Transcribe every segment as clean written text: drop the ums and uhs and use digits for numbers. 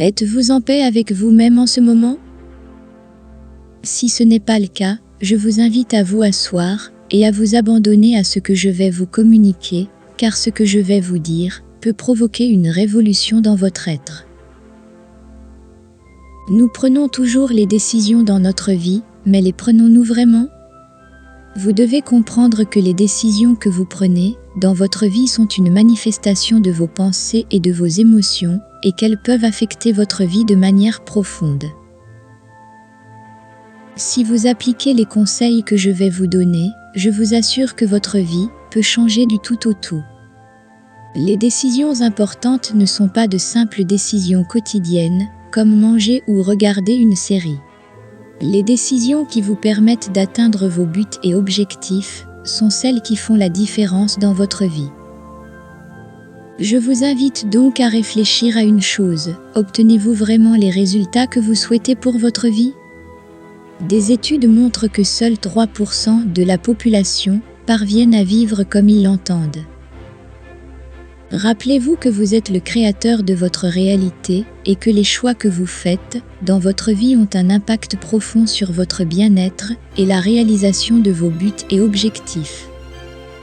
Êtes-vous en paix avec vous-même en ce moment? Si ce n'est pas le cas, je vous invite à vous asseoir et à vous abandonner à ce que je vais vous communiquer, car ce que je vais vous dire peut provoquer une révolution dans votre être. Nous prenons toujours les décisions dans notre vie, mais les prenons-nous vraiment? Vous devez comprendre que les décisions que vous prenez dans votre vie sont une manifestation de vos pensées et de vos émotions, et qu'elles peuvent affecter votre vie de manière profonde. Si vous appliquez les conseils que je vais vous donner, je vous assure que votre vie peut changer du tout au tout. Les décisions importantes ne sont pas de simples décisions quotidiennes, comme manger ou regarder une série. Les décisions qui vous permettent d'atteindre vos buts et objectifs sont celles qui font la différence dans votre vie. Je vous invite donc à réfléchir à une chose: obtenez-vous vraiment les résultats que vous souhaitez pour votre vie? Des études montrent que seuls 3% de la population parviennent à vivre comme ils l'entendent. Rappelez-vous que vous êtes le créateur de votre réalité et que les choix que vous faites dans votre vie ont un impact profond sur votre bien-être et la réalisation de vos buts et objectifs.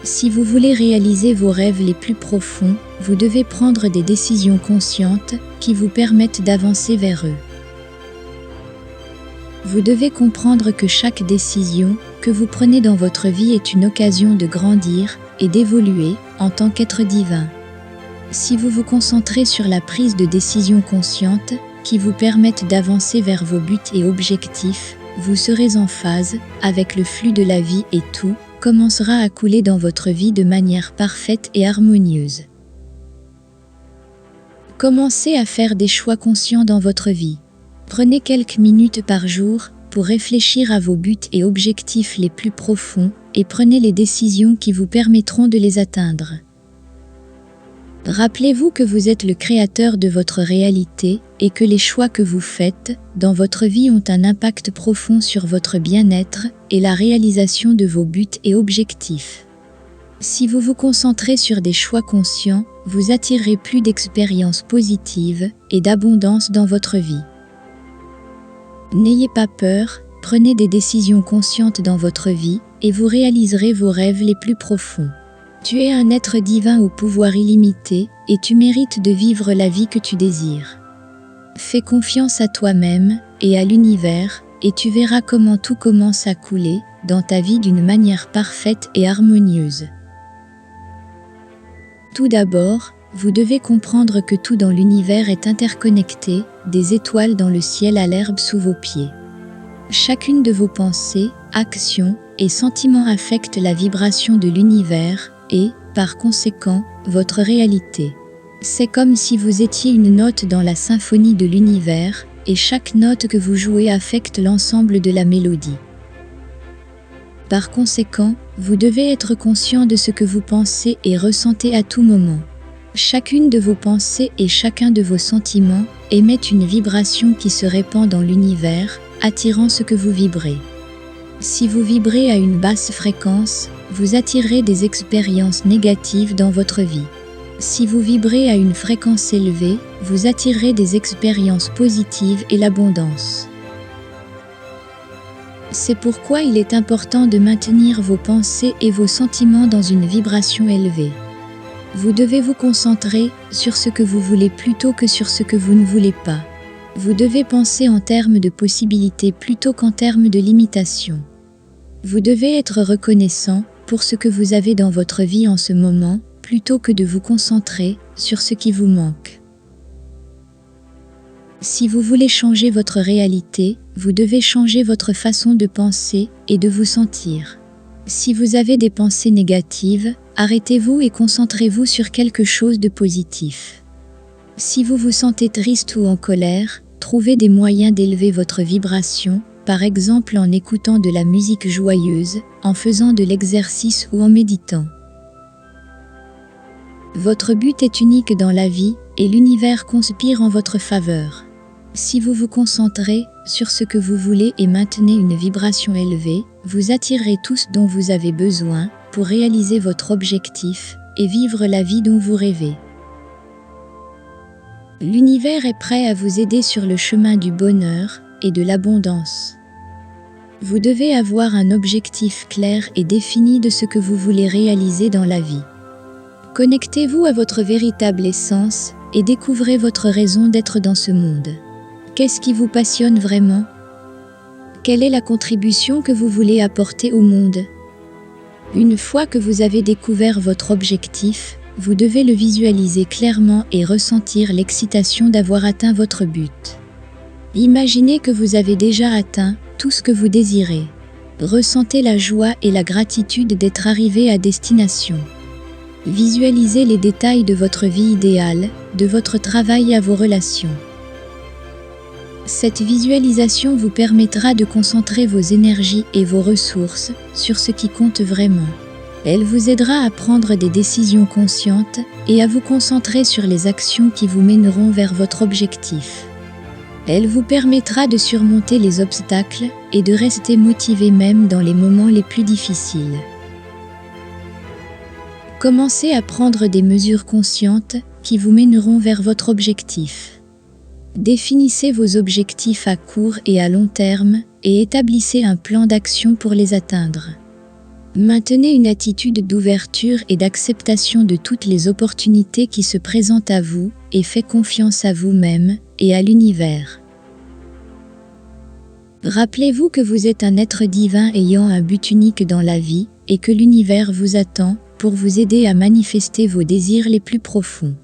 Si vous voulez réaliser vos rêves les plus profonds, vous devez prendre des décisions conscientes qui vous permettent d'avancer vers eux. Vous devez comprendre que chaque décision que vous prenez dans votre vie est une occasion de grandir et d'évoluer en tant qu'être divin. Si vous vous concentrez sur la prise de décisions conscientes qui vous permettent d'avancer vers vos buts et objectifs, vous serez en phase avec le flux de la vie et tout commencera à couler dans votre vie de manière parfaite et harmonieuse. Commencez à faire des choix conscients dans votre vie. Prenez quelques minutes par jour pour réfléchir à vos buts et objectifs les plus profonds et prenez les décisions qui vous permettront de les atteindre. Rappelez-vous que vous êtes le créateur de votre réalité et que les choix que vous faites dans votre vie ont un impact profond sur votre bien-être et la réalisation de vos buts et objectifs. Si vous vous concentrez sur des choix conscients, vous attirerez plus d'expériences positives et d'abondance dans votre vie. N'ayez pas peur, prenez des décisions conscientes dans votre vie et vous réaliserez vos rêves les plus profonds. Tu es un être divin au pouvoir illimité et tu mérites de vivre la vie que tu désires. Fais confiance à toi-même et à l'univers et tu verras comment tout commence à couler dans ta vie d'une manière parfaite et harmonieuse. Tout d'abord, vous devez comprendre que tout dans l'univers est interconnecté, des étoiles dans le ciel à l'herbe sous vos pieds. Chacune de vos pensées, actions et sentiments affecte la vibration de l'univers et, par conséquent, votre réalité. C'est comme si vous étiez une note dans la symphonie de l'univers, et chaque note que vous jouez affecte l'ensemble de la mélodie. Par conséquent, vous devez être conscient de ce que vous pensez et ressentez à tout moment. Chacune de vos pensées et chacun de vos sentiments émettent une vibration qui se répand dans l'univers, attirant ce que vous vibrez. Si vous vibrez à une basse fréquence, vous attirerez des expériences négatives dans votre vie. Si vous vibrez à une fréquence élevée, vous attirerez des expériences positives et l'abondance. C'est pourquoi il est important de maintenir vos pensées et vos sentiments dans une vibration élevée. Vous devez vous concentrer sur ce que vous voulez plutôt que sur ce que vous ne voulez pas. Vous devez penser en termes de possibilités plutôt qu'en termes de limitations. Vous devez être reconnaissant pour ce que vous avez dans votre vie en ce moment, plutôt que de vous concentrer sur ce qui vous manque. Si vous voulez changer votre réalité, vous devez changer votre façon de penser et de vous sentir. Si vous avez des pensées négatives, arrêtez-vous et concentrez-vous sur quelque chose de positif. Si vous vous sentez triste ou en colère, trouvez des moyens d'élever votre vibration, par exemple en écoutant de la musique joyeuse, en faisant de l'exercice ou en méditant. Votre but est unique dans la vie et l'univers conspire en votre faveur. Si vous vous concentrez sur ce que vous voulez et maintenez une vibration élevée, vous attirerez tout ce dont vous avez besoin pour réaliser votre objectif et vivre la vie dont vous rêvez. L'univers est prêt à vous aider sur le chemin du bonheur et de l'abondance. Vous devez avoir un objectif clair et défini de ce que vous voulez réaliser dans la vie. Connectez-vous à votre véritable essence et découvrez votre raison d'être dans ce monde. Qu'est-ce qui vous passionne vraiment? Quelle est la contribution que vous voulez apporter au monde? Une fois que vous avez découvert votre objectif, vous devez le visualiser clairement et ressentir l'excitation d'avoir atteint votre but. Imaginez que vous avez déjà atteint tout ce que vous désirez. Ressentez la joie et la gratitude d'être arrivé à destination. Visualisez les détails de votre vie idéale, de votre travail à vos relations. Cette visualisation vous permettra de concentrer vos énergies et vos ressources sur ce qui compte vraiment. Elle vous aidera à prendre des décisions conscientes et à vous concentrer sur les actions qui vous mèneront vers votre objectif. Elle vous permettra de surmonter les obstacles et de rester motivé même dans les moments les plus difficiles. Commencez à prendre des mesures conscientes qui vous mèneront vers votre objectif. Définissez vos objectifs à court et à long terme et établissez un plan d'action pour les atteindre. Maintenez une attitude d'ouverture et d'acceptation de toutes les opportunités qui se présentent à vous et faites confiance à vous-même et à l'univers. Rappelez-vous que vous êtes un être divin ayant un but unique dans la vie et que l'univers vous attend pour vous aider à manifester vos désirs les plus profonds.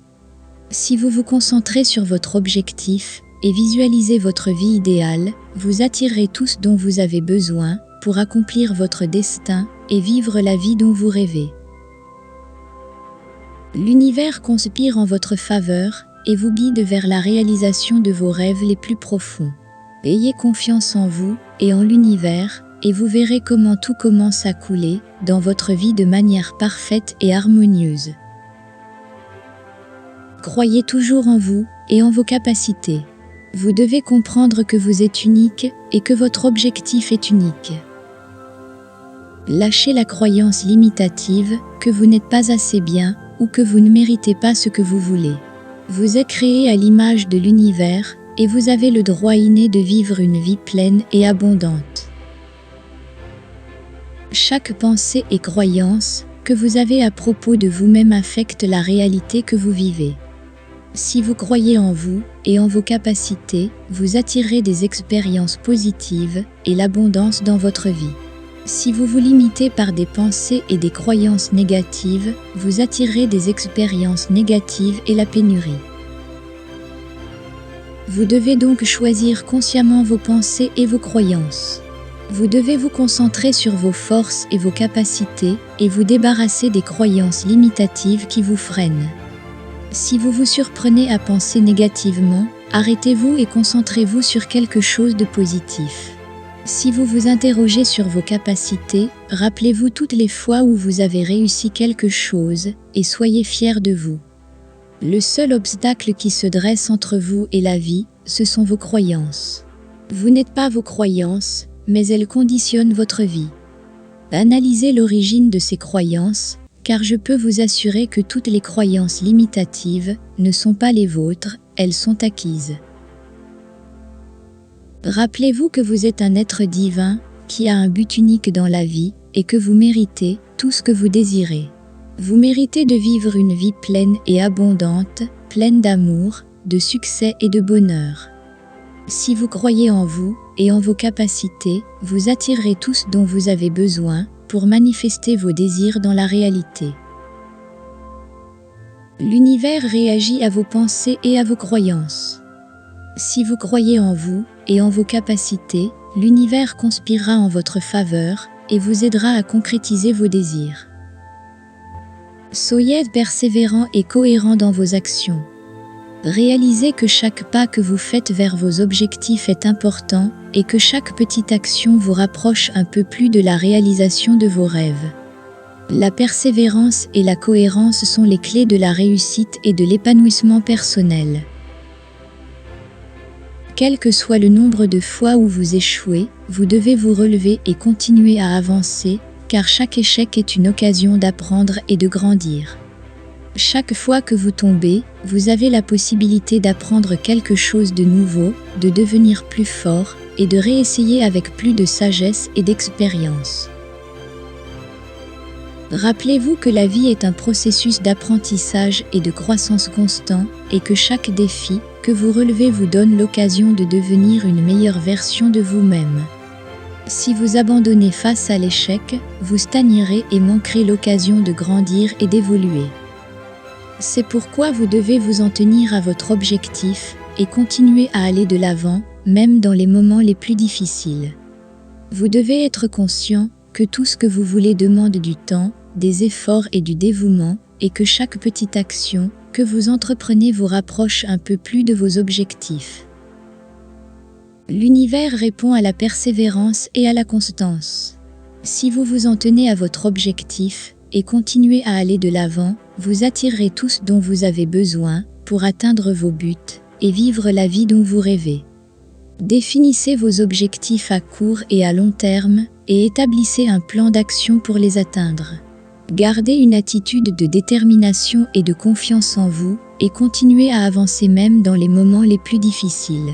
Si vous vous concentrez sur votre objectif et visualisez votre vie idéale, vous attirerez tout ce dont vous avez besoin pour accomplir votre destin et vivre la vie dont vous rêvez. L'univers conspire en votre faveur et vous guide vers la réalisation de vos rêves les plus profonds. Ayez confiance en vous et en l'univers et vous verrez comment tout commence à couler dans votre vie de manière parfaite et harmonieuse. Croyez toujours en vous et en vos capacités. Vous devez comprendre que vous êtes unique et que votre objectif est unique. Lâchez la croyance limitative que vous n'êtes pas assez bien ou que vous ne méritez pas ce que vous voulez. Vous êtes créé à l'image de l'univers et vous avez le droit inné de vivre une vie pleine et abondante. Chaque pensée et croyance que vous avez à propos de vous-même affecte la réalité que vous vivez. Si vous croyez en vous et en vos capacités, vous attirez des expériences positives et l'abondance dans votre vie. Si vous vous limitez par des pensées et des croyances négatives, vous attirez des expériences négatives et la pénurie. Vous devez donc choisir consciemment vos pensées et vos croyances. Vous devez vous concentrer sur vos forces et vos capacités et vous débarrasser des croyances limitatives qui vous freinent. Si vous vous surprenez à penser négativement, arrêtez-vous et concentrez-vous sur quelque chose de positif. Si vous vous interrogez sur vos capacités, rappelez-vous toutes les fois où vous avez réussi quelque chose et soyez fiers de vous. Le seul obstacle qui se dresse entre vous et la vie, ce sont vos croyances. Vous n'êtes pas vos croyances, mais elles conditionnent votre vie. Analysez l'origine de ces croyances, car je peux vous assurer que toutes les croyances limitatives ne sont pas les vôtres, elles sont acquises. Rappelez-vous que vous êtes un être divin qui a un but unique dans la vie et que vous méritez tout ce que vous désirez. Vous méritez de vivre une vie pleine et abondante, pleine d'amour, de succès et de bonheur. Si vous croyez en vous et en vos capacités, vous attirerez tout ce dont vous avez besoin pour manifester vos désirs dans la réalité. L'univers réagit à vos pensées et à vos croyances. Si vous croyez en vous et en vos capacités, l'univers conspirera en votre faveur et vous aidera à concrétiser vos désirs. Soyez persévérant et cohérent dans vos actions. Réalisez que chaque pas que vous faites vers vos objectifs est important et que chaque petite action vous rapproche un peu plus de la réalisation de vos rêves. La persévérance et la cohérence sont les clés de la réussite et de l'épanouissement personnel. Quel que soit le nombre de fois où vous échouez, vous devez vous relever et continuer à avancer, car chaque échec est une occasion d'apprendre et de grandir. Chaque fois que vous tombez, vous avez la possibilité d'apprendre quelque chose de nouveau, de devenir plus fort et de réessayer avec plus de sagesse et d'expérience. Rappelez-vous que la vie est un processus d'apprentissage et de croissance constant et que chaque défi que vous relevez vous donne l'occasion de devenir une meilleure version de vous-même. Si vous abandonnez face à l'échec, vous stagnerez et manquerez l'occasion de grandir et d'évoluer. C'est pourquoi vous devez vous en tenir à votre objectif et continuer à aller de l'avant, même dans les moments les plus difficiles. Vous devez être conscient que tout ce que vous voulez demande du temps, des efforts et du dévouement, et que chaque petite action que vous entreprenez vous rapproche un peu plus de vos objectifs. L'univers répond à la persévérance et à la constance. Si vous vous en tenez à votre objectif et continuez à aller de l'avant, vous attirerez tout ce dont vous avez besoin pour atteindre vos buts et vivre la vie dont vous rêvez. Définissez vos objectifs à court et à long terme et établissez un plan d'action pour les atteindre. Gardez une attitude de détermination et de confiance en vous et continuez à avancer même dans les moments les plus difficiles.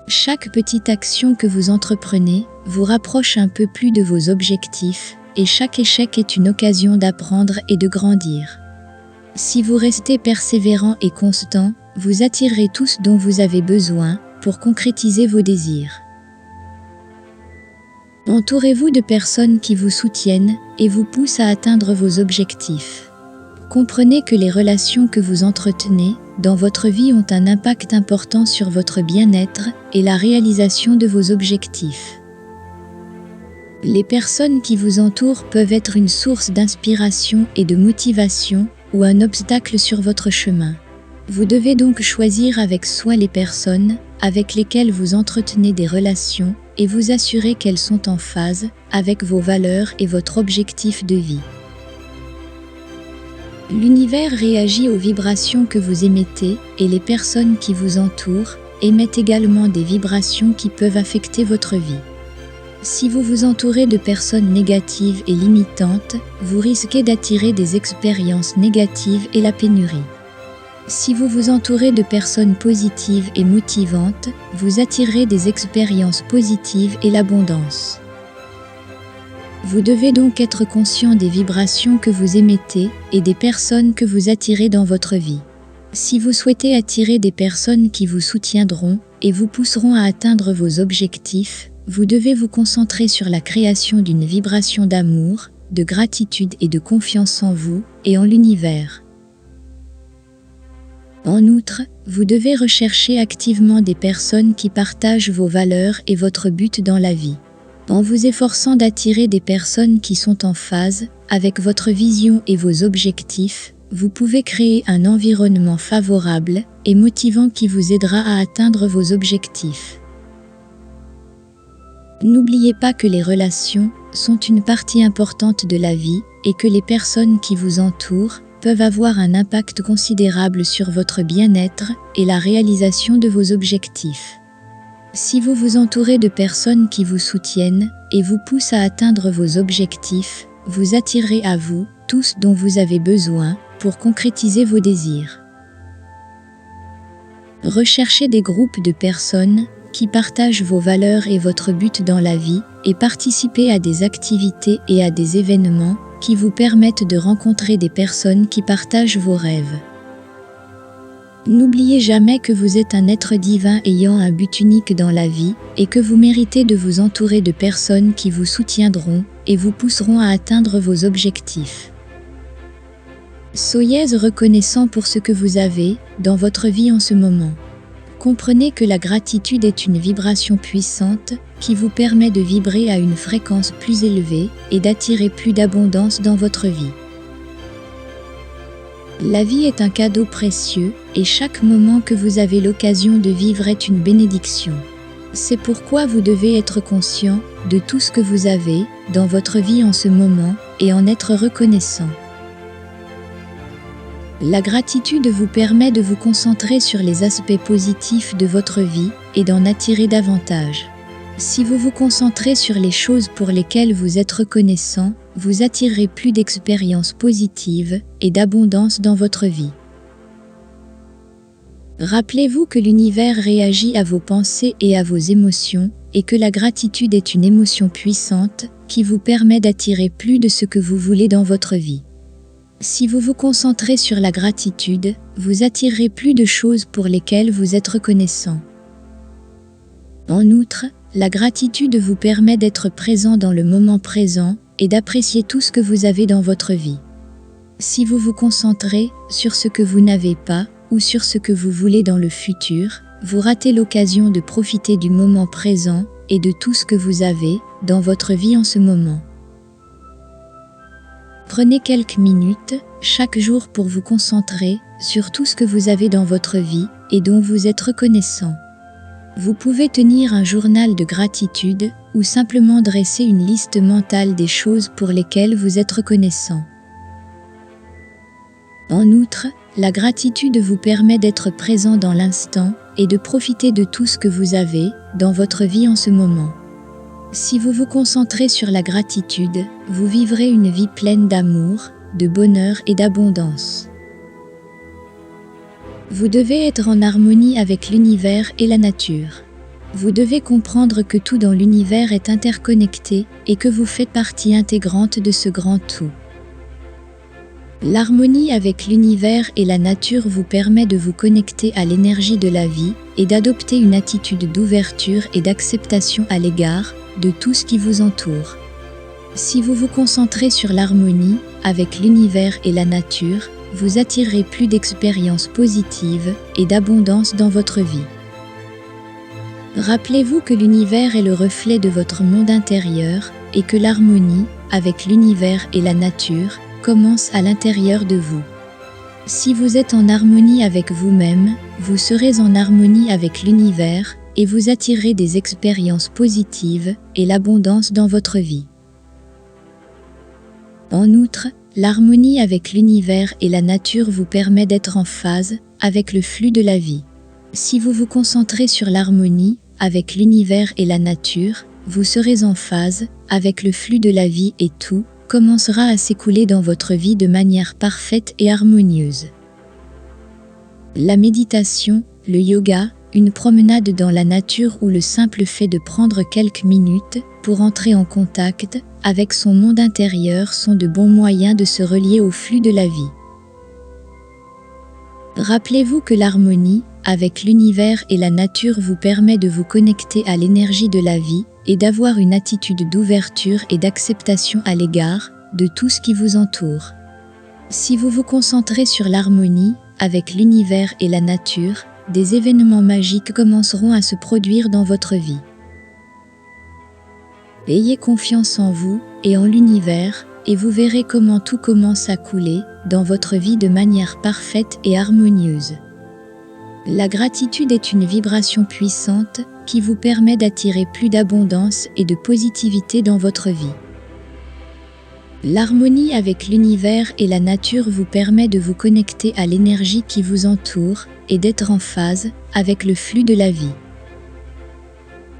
Chaque petite action que vous entreprenez vous rapproche un peu plus de vos objectifs et chaque échec est une occasion d'apprendre et de grandir. Si vous restez persévérant et constant, vous attirerez tout ce dont vous avez besoin pour concrétiser vos désirs. Entourez-vous de personnes qui vous soutiennent et vous poussent à atteindre vos objectifs. Comprenez que les relations que vous entretenez dans votre vie ont un impact important sur votre bien-être et la réalisation de vos objectifs. Les personnes qui vous entourent peuvent être une source d'inspiration et de motivation ou un obstacle sur votre chemin. Vous devez donc choisir avec soin les personnes avec lesquelles vous entretenez des relations et vous assurer qu'elles sont en phase avec vos valeurs et votre objectif de vie. L'univers réagit aux vibrations que vous émettez et les personnes qui vous entourent émettent également des vibrations qui peuvent affecter votre vie. Si vous vous entourez de personnes négatives et limitantes, vous risquez d'attirer des expériences négatives et la pénurie. Si vous vous entourez de personnes positives et motivantes, vous attirerez des expériences positives et l'abondance. Vous devez donc être conscient des vibrations que vous émettez et des personnes que vous attirez dans votre vie. Si vous souhaitez attirer des personnes qui vous soutiendront et vous pousseront à atteindre vos objectifs, vous devez vous concentrer sur la création d'une vibration d'amour, de gratitude et de confiance en vous et en l'univers. En outre, vous devez rechercher activement des personnes qui partagent vos valeurs et votre but dans la vie. En vous efforçant d'attirer des personnes qui sont en phase avec votre vision et vos objectifs, vous pouvez créer un environnement favorable et motivant qui vous aidera à atteindre vos objectifs. N'oubliez pas que les relations sont une partie importante de la vie et que les personnes qui vous entourent peuvent avoir un impact considérable sur votre bien-être et la réalisation de vos objectifs. Si vous vous entourez de personnes qui vous soutiennent et vous poussent à atteindre vos objectifs, vous attirerez à vous tout ce dont vous avez besoin pour concrétiser vos désirs. Recherchez des groupes de personnes qui partagent vos valeurs et votre but dans la vie et participez à des activités et à des événements qui vous permettent de rencontrer des personnes qui partagent vos rêves. N'oubliez jamais que vous êtes un être divin ayant un but unique dans la vie et que vous méritez de vous entourer de personnes qui vous soutiendront et vous pousseront à atteindre vos objectifs. Soyez reconnaissant pour ce que vous avez dans votre vie en ce moment. Comprenez que la gratitude est une vibration puissante qui vous permet de vibrer à une fréquence plus élevée et d'attirer plus d'abondance dans votre vie. La vie est un cadeau précieux et chaque moment que vous avez l'occasion de vivre est une bénédiction. C'est pourquoi vous devez être conscient de tout ce que vous avez dans votre vie en ce moment et en être reconnaissant. La gratitude vous permet de vous concentrer sur les aspects positifs de votre vie et d'en attirer davantage. Si vous vous concentrez sur les choses pour lesquelles vous êtes reconnaissant, vous attirerez plus d'expériences positives et d'abondance dans votre vie. Rappelez-vous que l'univers réagit à vos pensées et à vos émotions, et que la gratitude est une émotion puissante qui vous permet d'attirer plus de ce que vous voulez dans votre vie. Si vous vous concentrez sur la gratitude, vous attirerez plus de choses pour lesquelles vous êtes reconnaissant. En outre, la gratitude vous permet d'être présent dans le moment présent et d'apprécier tout ce que vous avez dans votre vie. Si vous vous concentrez sur ce que vous n'avez pas ou sur ce que vous voulez dans le futur, vous ratez l'occasion de profiter du moment présent et de tout ce que vous avez dans votre vie en ce moment. Prenez quelques minutes chaque jour pour vous concentrer sur tout ce que vous avez dans votre vie et dont vous êtes reconnaissant. Vous pouvez tenir un journal de gratitude ou simplement dresser une liste mentale des choses pour lesquelles vous êtes reconnaissant. En outre, la gratitude vous permet d'être présent dans l'instant et de profiter de tout ce que vous avez dans votre vie en ce moment. Si vous vous concentrez sur la gratitude, vous vivrez une vie pleine d'amour, de bonheur et d'abondance. Vous devez être en harmonie avec l'univers et la nature. Vous devez comprendre que tout dans l'univers est interconnecté et que vous faites partie intégrante de ce grand tout. L'harmonie avec l'univers et la nature vous permet de vous connecter à l'énergie de la vie et d'adopter une attitude d'ouverture et d'acceptation à l'égard de tout ce qui vous entoure. Si vous vous concentrez sur l'harmonie avec l'univers et la nature, vous attirerez plus d'expériences positives et d'abondance dans votre vie. Rappelez-vous que l'univers est le reflet de votre monde intérieur et que l'harmonie avec l'univers et la nature commence à l'intérieur de vous. Si vous êtes en harmonie avec vous-même, vous serez en harmonie avec l'univers et vous attirerez des expériences positives et l'abondance dans votre vie. En outre, l'harmonie avec l'univers et la nature vous permet d'être en phase avec le flux de la vie. Si vous vous concentrez sur l'harmonie avec l'univers et la nature, vous serez en phase avec le flux de la vie et tout commencera à s'écouler dans votre vie de manière parfaite et harmonieuse. La méditation, le yoga, une promenade dans la nature ou le simple fait de prendre quelques minutes pour entrer en contact avec son monde intérieur sont de bons moyens de se relier au flux de la vie. Rappelez-vous que l'harmonie avec l'univers et la nature vous permet de vous connecter à l'énergie de la vie et d'avoir une attitude d'ouverture et d'acceptation à l'égard de tout ce qui vous entoure. Si vous vous concentrez sur l'harmonie avec l'univers et la nature, des événements magiques commenceront à se produire dans votre vie. Ayez confiance en vous et en l'univers, et vous verrez comment tout commence à couler dans votre vie de manière parfaite et harmonieuse. La gratitude est une vibration puissante qui vous permet d'attirer plus d'abondance et de positivité dans votre vie. L'harmonie avec l'univers et la nature vous permet de vous connecter à l'énergie qui vous entoure et d'être en phase avec le flux de la vie.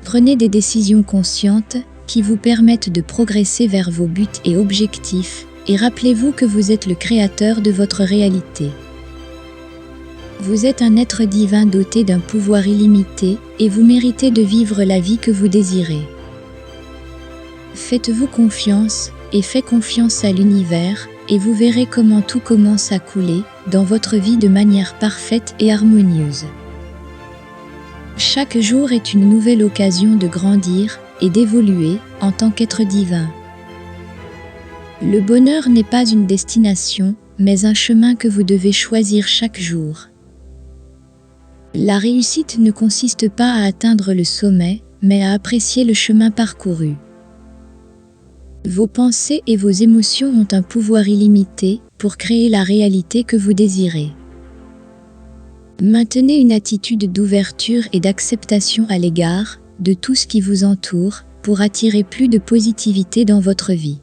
Prenez des décisions conscientes qui vous permettent de progresser vers vos buts et objectifs, et rappelez-vous que vous êtes le créateur de votre réalité. Vous êtes un être divin doté d'un pouvoir illimité et vous méritez de vivre la vie que vous désirez. Faites-vous confiance et faites confiance à l'univers et vous verrez comment tout commence à couler dans votre vie de manière parfaite et harmonieuse. Chaque jour est une nouvelle occasion de grandir et d'évoluer en tant qu'être divin. Le bonheur n'est pas une destination, mais un chemin que vous devez choisir chaque jour. La réussite ne consiste pas à atteindre le sommet, mais à apprécier le chemin parcouru. Vos pensées et vos émotions ont un pouvoir illimité pour créer la réalité que vous désirez. Maintenez une attitude d'ouverture et d'acceptation à l'égard de tout ce qui vous entoure pour attirer plus de positivité dans votre vie.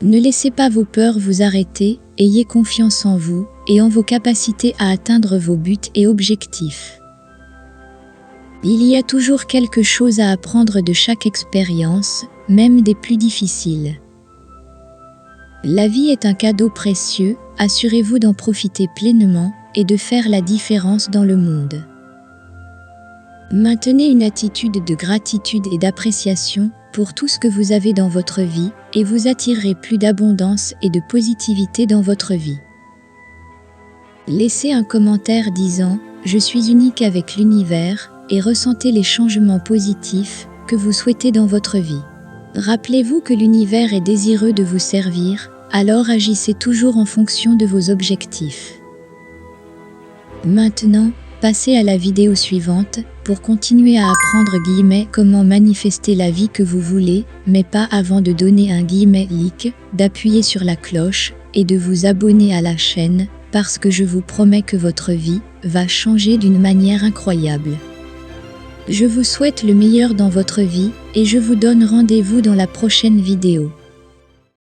Ne laissez pas vos peurs vous arrêter, ayez confiance en vous et en vos capacités à atteindre vos buts et objectifs. Il y a toujours quelque chose à apprendre de chaque expérience, même des plus difficiles. La vie est un cadeau précieux, assurez-vous d'en profiter pleinement et de faire la différence dans le monde. Maintenez une attitude de gratitude et d'appréciation pour tout ce que vous avez dans votre vie et vous attirerez plus d'abondance et de positivité dans votre vie. Laissez un commentaire disant « Je suis unique avec l'univers » et ressentez les changements positifs que vous souhaitez dans votre vie. Rappelez-vous que l'univers est désireux de vous servir, alors agissez toujours en fonction de vos objectifs. Maintenant, passez à la vidéo suivante pour continuer à apprendre comment manifester la vie que vous voulez, mais pas avant de donner un like, d'appuyer sur la cloche et de vous abonner à la chaîne parce que je vous promets que votre vie va changer d'une manière incroyable. Je vous souhaite le meilleur dans votre vie et je vous donne rendez-vous dans la prochaine vidéo.